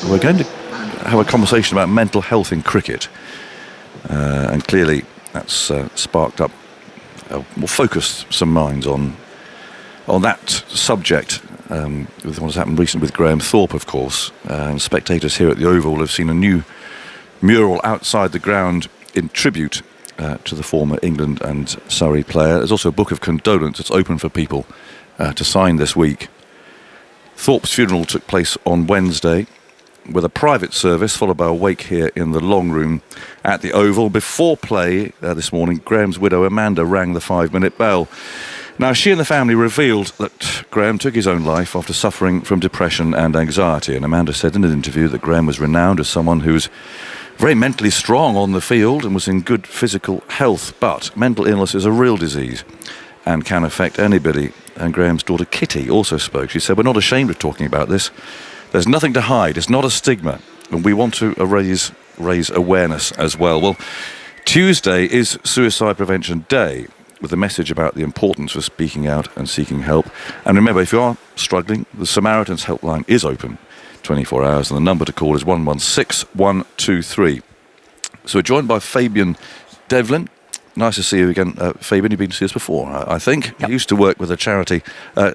we're going to have a conversation about mental health in cricket. And clearly that's sparked up, will focus some minds on that subject with what has happened recently with Graham Thorpe, of course. And spectators here at the Oval have seen a new mural outside the ground in tribute to the former England and Surrey player. There's also a book of condolence that's open for people to sign this week. Thorpe's funeral took place on Wednesday with a private service followed by a wake here in the long room at the Oval. Before play this morning, Graham's widow Amanda rang the 5-minute bell. Now, she and the family revealed that Graham took his own life after suffering from depression and anxiety. And Amanda said in an interview that Graham was renowned as someone who was very mentally strong on the field and was in good physical health. But mental illness is a real disease and can affect anybody. And Graham's daughter Kitty also spoke. She said, "We're not ashamed of talking about this. There's nothing to hide. It's not a stigma. And we want to raise awareness as well." Well, Tuesday is Suicide Prevention Day, with a message about the importance of speaking out and seeking help. And remember, if you are struggling, the Samaritans helpline is open 24 hours, and the number to call is 116 123. So we're joined by Fabian Devlin. Nice to see you again, Fabian. You've been to see us before, I think. Yep. You used to work with a charity,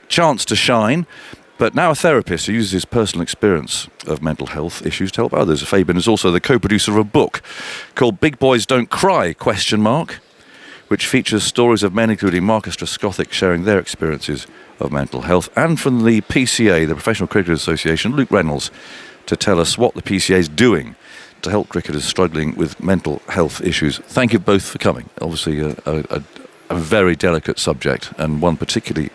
Chance to Shine, but now a therapist who uses his personal experience of mental health issues to help others. Fabian is also the co-producer of a book called Big Boys Don't Cry, ? Which features stories of men, including Marcus Trescothick, sharing their experiences of mental health. And from the PCA, the Professional Cricket Association, Luke Reynolds, to tell us what the PCA is doing to help cricketers struggling with mental health issues. Thank you both for coming. Obviously a very delicate subject, and one particularly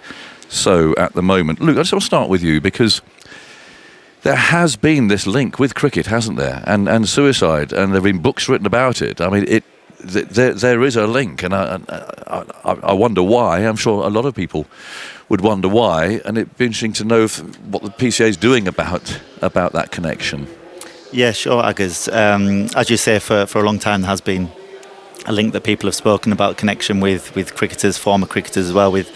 so at the moment. Luke, I just want to start with you, because there has been this link with cricket, hasn't there? And suicide, and there have been books written about it. I mean, there is a link, and I wonder why. I'm sure a lot of people would wonder why, and it'd be interesting to know what the PCA is doing about that connection. Yeah, sure, Aggers. As you say, for a long time there has been a link that people have spoken about, connection with cricketers, former cricketers as well, with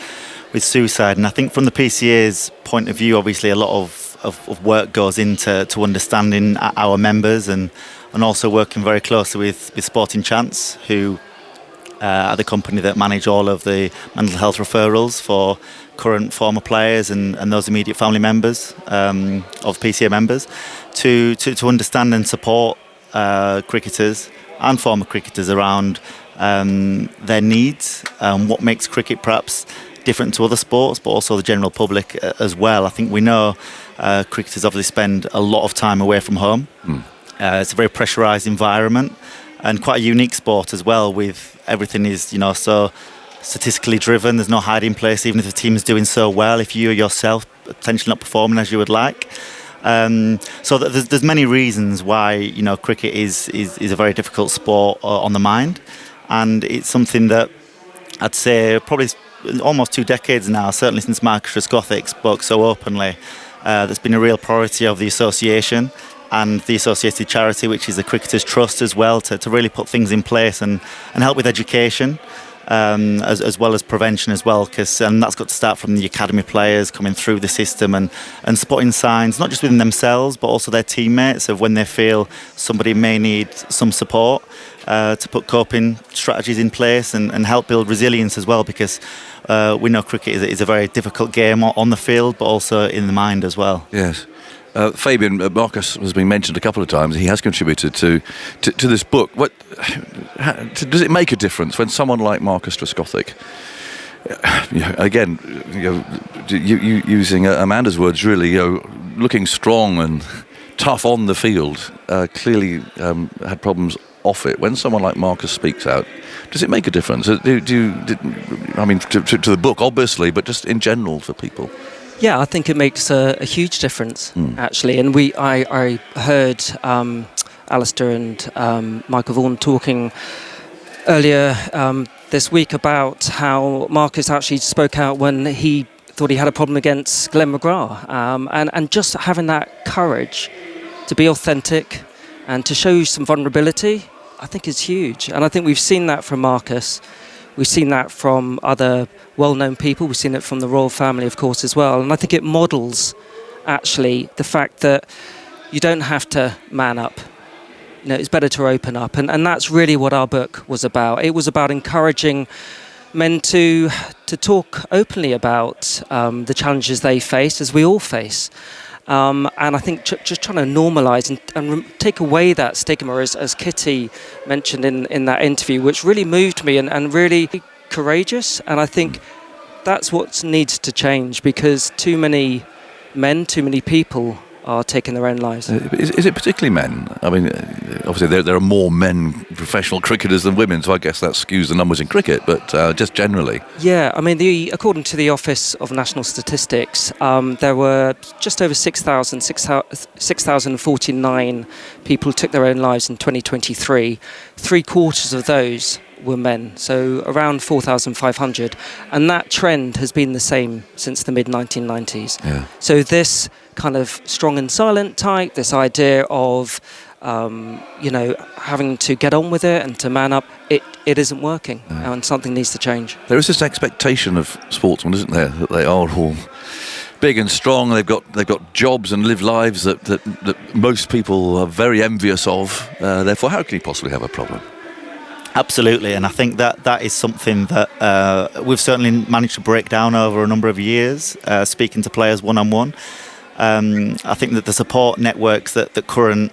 suicide. And I think from the PCA's point of view, obviously a lot of work goes into understanding our members and also working very closely with Sporting Chance, who are the company that manage all of the mental health referrals for current, former players and those immediate family members of PCA members, to understand and support cricketers and former cricketers around their needs, what makes cricket perhaps different to other sports, but also the general public as well. I think we know cricketers obviously spend a lot of time away from home. It's a very pressurised environment and quite a unique sport as well, with everything is, so statistically driven. There's no hiding place, even if the team is doing so well, if you yourself potentially not performing as you would like. So there's many reasons why, cricket is a very difficult sport on the mind. And it's something that I'd say probably almost 2 decades now, certainly since Marcus Trescothick spoke so openly, there's been a real priority of the association and the associated charity, which is the Cricketers Trust as well, to really put things in place and help with education, as well as prevention as well, and that's got to start from the academy players coming through the system and spotting signs, not just within themselves, but also their teammates, of when they feel somebody may need some support, to put coping strategies in place and help build resilience as well, because we know cricket is a very difficult game on the field, but also in the mind as well. Yes. Fabian, Marcus has been mentioned a couple of times. He has contributed to this book. Does it make a difference when someone like Marcus Trescothick, again, using Amanda's words, really, looking strong and tough on the field, clearly had problems off it. When someone like Marcus speaks out, does it make a difference? To the book, obviously, but just in general for people? Yeah, I think it makes a huge difference, actually. And I heard Alistair and Michael Vaughan talking earlier this week about how Marcus actually spoke out when he thought he had a problem against Glenn McGrath. And just having that courage to be authentic and to show some vulnerability, I think is huge. And I think we've seen that from Marcus. We've seen that from other well-known people. We've seen it from the royal family, of course, as well. And I think it models, actually, the fact that you don't have to man up. It's better to open up, and that's really what our book was about. It was about encouraging men to talk openly about the challenges they face, as we all face. And I think just trying to normalise and take away that stigma, as Kitty mentioned in that interview, which really moved me and really courageous. And I think that's what needs to change, because too many men, too many people are taking their own lives. Is it particularly men? I mean, obviously there are more men professional cricketers than women, so I guess that skews the numbers in cricket, but just generally. Yeah, I mean, according to the Office of National Statistics, there were just over 6,049 people who took their own lives in 2023. 3/4 of those were men, so around 4,500, and that trend has been the same since the mid-1990s. Yeah. So this kind of strong and silent type, this idea of having to get on with it and to man up, it isn't working, and something needs to change. There is this expectation of sportsmen, isn't there, that they are all big and strong. They've got jobs and live lives that most people are very envious of. Therefore, how can you possibly have a problem? Absolutely, and I think that is something that we've certainly managed to break down over a number of years, speaking to players one-on-one. I think that the support networks that current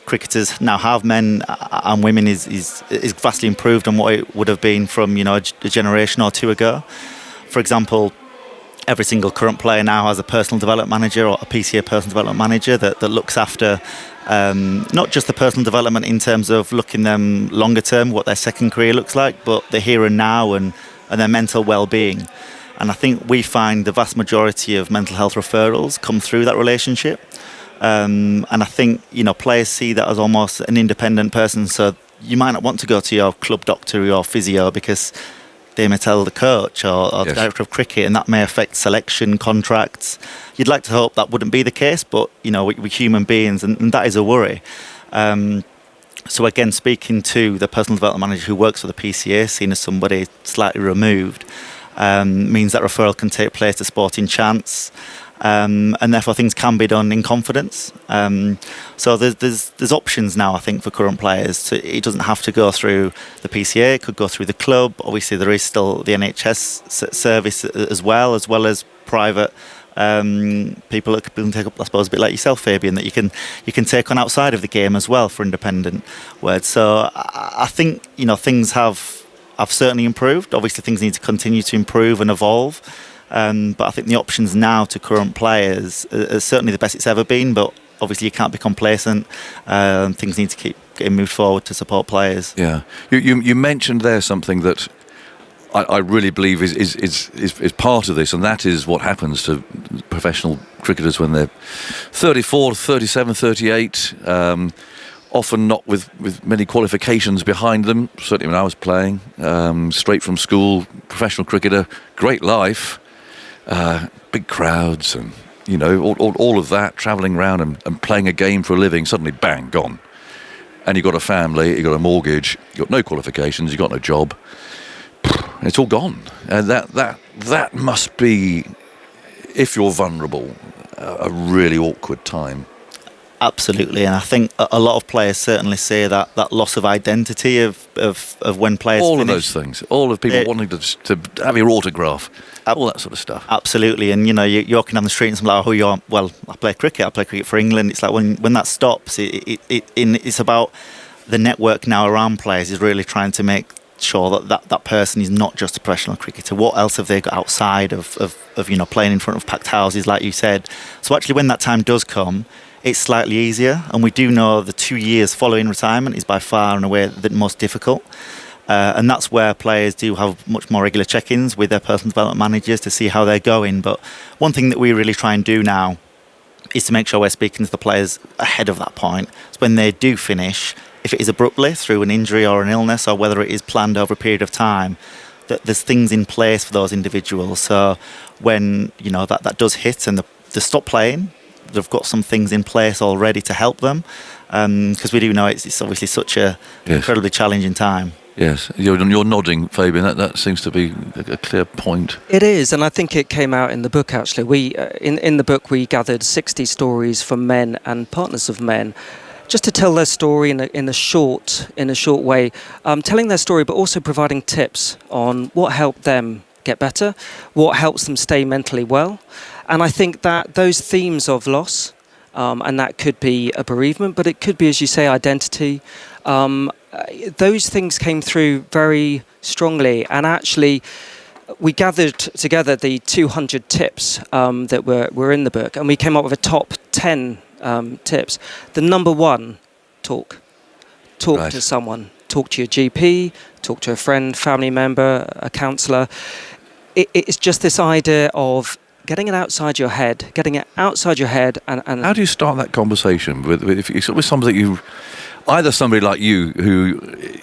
cricketers now have, men and women, is vastly improved on what it would have been from a generation or two ago. For example, every single current player now has a personal development manager or a PCA personal development manager that looks after not just the personal development in terms of looking them longer term, what their second career looks like, but the here and now and their mental well-being. And I think we find the vast majority of mental health referrals come through that relationship. And I think players see that as almost an independent person. So you might not want to go to your club doctor or your physio because they may tell the coach or the director of cricket, and that may affect selection, contracts. You'd like to hope that wouldn't be the case, but we're human beings, and that is a worry. So again, speaking to the personal development manager who works for the PCA, seen as somebody slightly removed, means that referral can take place to Sporting Chance, and therefore things can be done in confidence. So there's options now, I think, for current players. It doesn't have to go through the PCA; it could go through the club. Obviously, there is still the NHS service as well as private people that can take up, I suppose, a bit like yourself, Fabian, that you can take on outside of the game as well for independent work. So I think things have certainly improved. Obviously, things need to continue to improve and evolve. But I think the options now to current players are certainly the best it's ever been. But obviously, you can't be complacent. Things need to keep getting moved forward to support players. Yeah, you mentioned there something that I really believe is part of this, and that is what happens to professional cricketers when they're 34, 37, 38. Often not with many qualifications behind them. Certainly when I was playing, straight from school, professional cricketer, great life, big crowds, and all of that, travelling around and playing a game for a living. Suddenly, bang, gone. And you've got a family, you've got a mortgage, you've got no qualifications, you've got no job. It's all gone, and that must be, if you're vulnerable, a really awkward time. Absolutely, and I think a lot of players certainly say that loss of identity of when players all finish. of those things, all of people wanting to have your autograph, all that sort of stuff. Absolutely, and you're walking down the street and someone's like, "Oh, who you are?" Well, I play cricket for England. It's like when that stops, it's about the network now around players is really trying to make sure that person is not just a professional cricketer. What else have they got outside of playing in front of packed houses, like you said? So actually, when that time does come, it's slightly easier, and we do know the 2 years following retirement is by far and away the most difficult. And that's where players do have much more regular check-ins with their personal development managers to see how they're going. But one thing that we really try and do now is to make sure we're speaking to the players ahead of that point. So when they do finish, if it is abruptly through an injury or an illness, or whether it is planned over a period of time, that there's things in place for those individuals. So when that does hit and they stop playing, they've got some things in place already to help them, because we do know it's obviously such a incredibly challenging time. Yes, you're nodding, Fabian. That seems to be a clear point. It is, and I think it came out in the book. Actually, we in the book we gathered 60 stories from men and partners of men, just to tell their story in a short way, telling their story, but also providing tips on what helped them get better, what helps them stay mentally well, and I think that those themes of loss, and that could be a bereavement, but it could be, as you say, identity. Those things came through very strongly, and actually we gathered together the 200 tips that were in the book, and we came up with a top 10 tips. The number one, talk right. to someone, talk to your GP, talk to a friend, family member, a counsellor. It's just this idea of getting it outside your head, and how do you start that conversation with somebody either somebody like you, who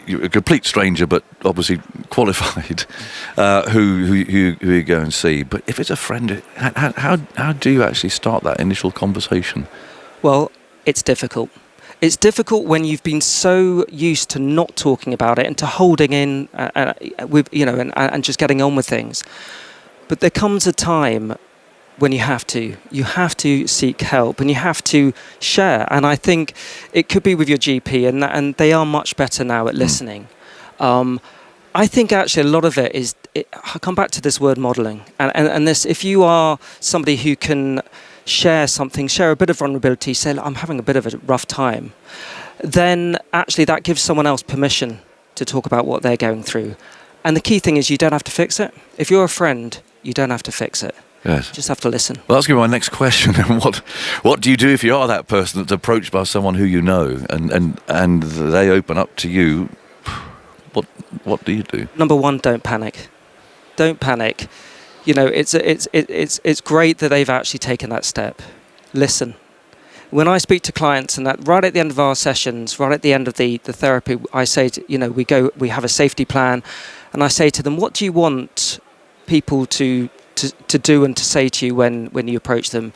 you're a complete stranger but obviously qualified, who you go and see. But if it's a friend, how do you actually start that initial conversation? Well, it's difficult. It's difficult when you've been so used to not talking about it and to holding in, and just getting on with things. But there comes a time when you have to seek help, and you have to share. And I think it could be with your GP, and they are much better now at listening. I think actually a lot of it is, I come back to this word modelling, and this, if you are somebody who can share a bit of vulnerability, say, I'm having a bit of a rough time, then actually that gives someone else permission to talk about what they're going through. And the key thing is, you don't have to fix it. If you're a friend, you don't have to fix it. Yes. You just have to listen. Well, that's going to be my next question. What do you do if you are that person that's approached by someone who you know, and they open up to you? What do you do? Number one, don't panic. Don't panic. It's great that they've actually taken that step. Listen. When I speak to clients, and that right at the end of our sessions, right at the end of the therapy, I say, we have a safety plan, and I say to them, what do you want people to do and to say to you when you approach them?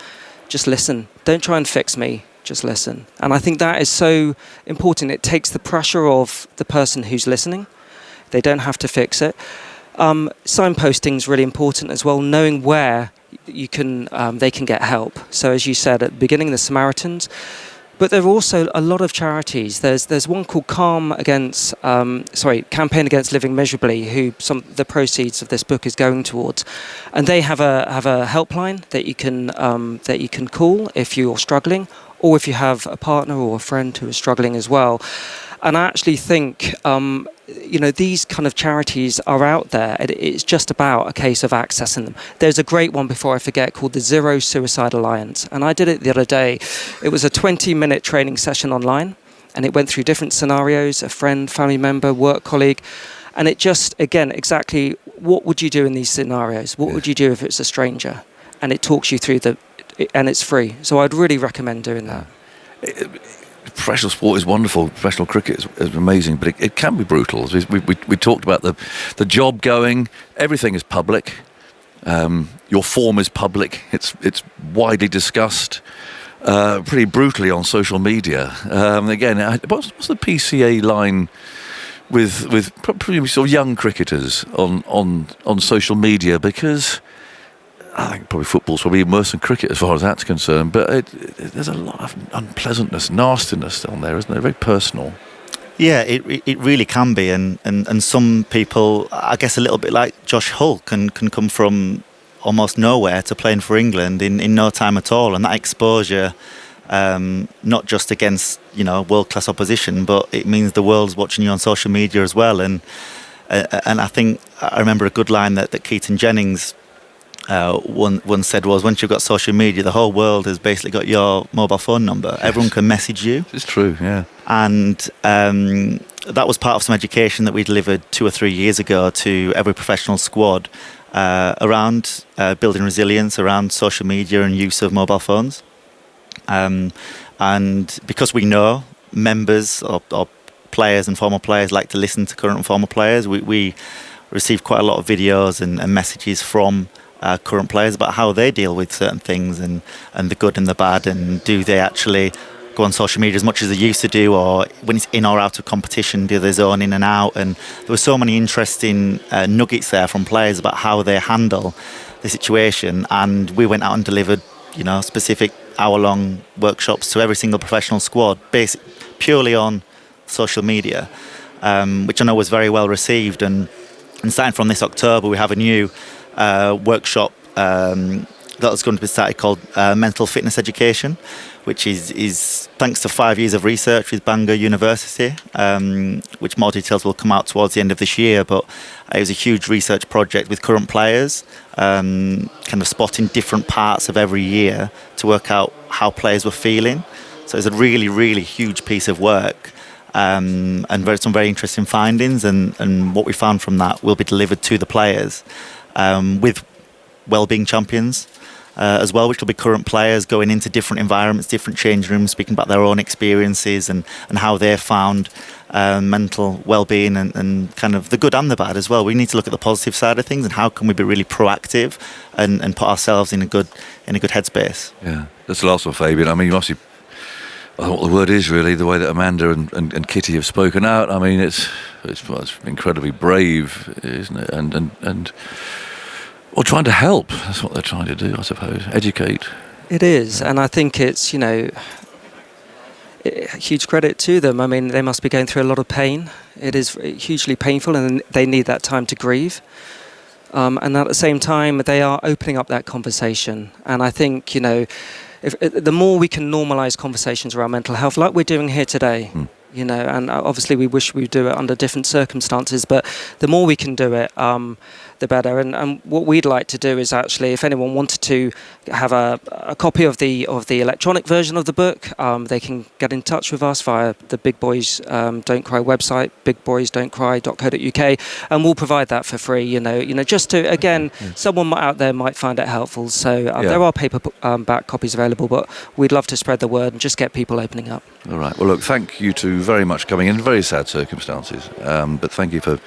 Just listen. Don't try and fix me. Just listen. And I think that is so important. It takes the pressure off the person who's listening. They don't have to fix it. Signposting is really important as well, knowing where they can get help. So as you said at the beginning, the Samaritans, but there are also a lot of charities. There's one called Campaign Against Living Miserably, who the proceeds of this book is going towards, and they have a helpline that you can call if you're struggling, or if you have a partner or a friend who is struggling as well. And I actually think these kind of charities are out there. It's just about a case of accessing them. There's a great one, before I forget, called the Zero Suicide Alliance, and I did it the other day. It was a 20-minute training session online, and it went through different scenarios: a friend, family member, work colleague, and it just, again, exactly what would you do in these scenarios? What would you do if it's a stranger? And it talks you through and it's free. So I'd really recommend doing that. Professional sport is wonderful. Professional cricket is amazing, but it can be brutal. We talked about the job going. Everything is public. Your form is public. It's widely discussed, pretty brutally on social media. Again, what's the PCA line with probably sort of young cricketers on social media? Because I think probably football's probably even worse than cricket as far as that's concerned. But there's a lot of unpleasantness, nastiness on there, isn't there? Very personal. Yeah, it really can be, and some people, I guess, a little bit like Josh Hull, can come from almost nowhere to playing for England in no time at all, and that exposure, not just against world class opposition, but it means the world's watching you on social media as well. And I think I remember a good line that Keaton Jennings once said was, once you've got social media, the whole world has basically got your mobile phone number. Yes. Everyone can message you. It's true, yeah. And that was part of some education that we delivered 2 or 3 years ago to every professional squad around building resilience around social media and use of mobile phones. And because we know members or players and former players like to listen to current and former players, we receive quite a lot of videos and messages from current players about how they deal with certain things and the good and the bad, and do they actually go on social media as much as they used to do, or when it's in or out of competition, do their zone in and out. And there were so many interesting nuggets there from players about how they handle the situation. And we went out and delivered, specific hour-long workshops to every single professional squad, based purely on social media, which I know was very well received. And starting from this October, we have a new workshop that's going to be started called Mental Fitness Education, which is thanks to 5 years of research with Bangor University, which more details will come out towards the end of this year. But it was a huge research project with current players, kind of spotting different parts of every year to work out how players were feeling. So it's a really, really huge piece of work. And some very interesting findings, and what we found from that will be delivered to the players with wellbeing champions as well, which will be current players going into different environments, different change rooms, speaking about their own experiences and how they found mental well-being and kind of the good and the bad as well. We need to look at the positive side of things and how can we be really proactive and put ourselves in a good headspace. Yeah, that's the last one, Fabian. I mean, you must be, I don't know what the word is really, the way that Amanda and Kitty have spoken out. I mean, it's incredibly brave, isn't it? And or trying to help. That's what they're trying to do, I suppose. Educate. It is, and I think it's, huge credit to them. I mean, they must be going through a lot of pain. It is hugely painful, and they need that time to grieve. And at the same time, they are opening up that conversation. And I think, if the more we can normalise conversations around mental health, like we're doing here today, and obviously we wish we would do it under different circumstances, but the more we can do it, the better. And what we'd like to do is actually, if anyone wanted to have a copy of the electronic version of the book, they can get in touch with us via the Big Boys Don't Cry website, bigboysdon'tcry.co.uk, and we'll provide that for free. Just to again, someone out there might find it helpful. So there are paperback copies available, but we'd love to spread the word and just get people opening up. All right. Well, look, thank you two very much for coming in. Very sad circumstances, but thank you for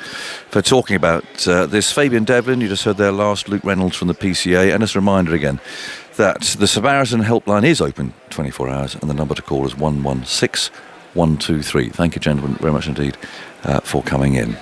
talking about this. Fabian Devlin, you just heard there last. Luke Reynolds from the PCA, and as a reminder again that the Samaritan helpline is open 24 hours, and the number to call is 116 123. Thank you, gentlemen, very much indeed for coming in.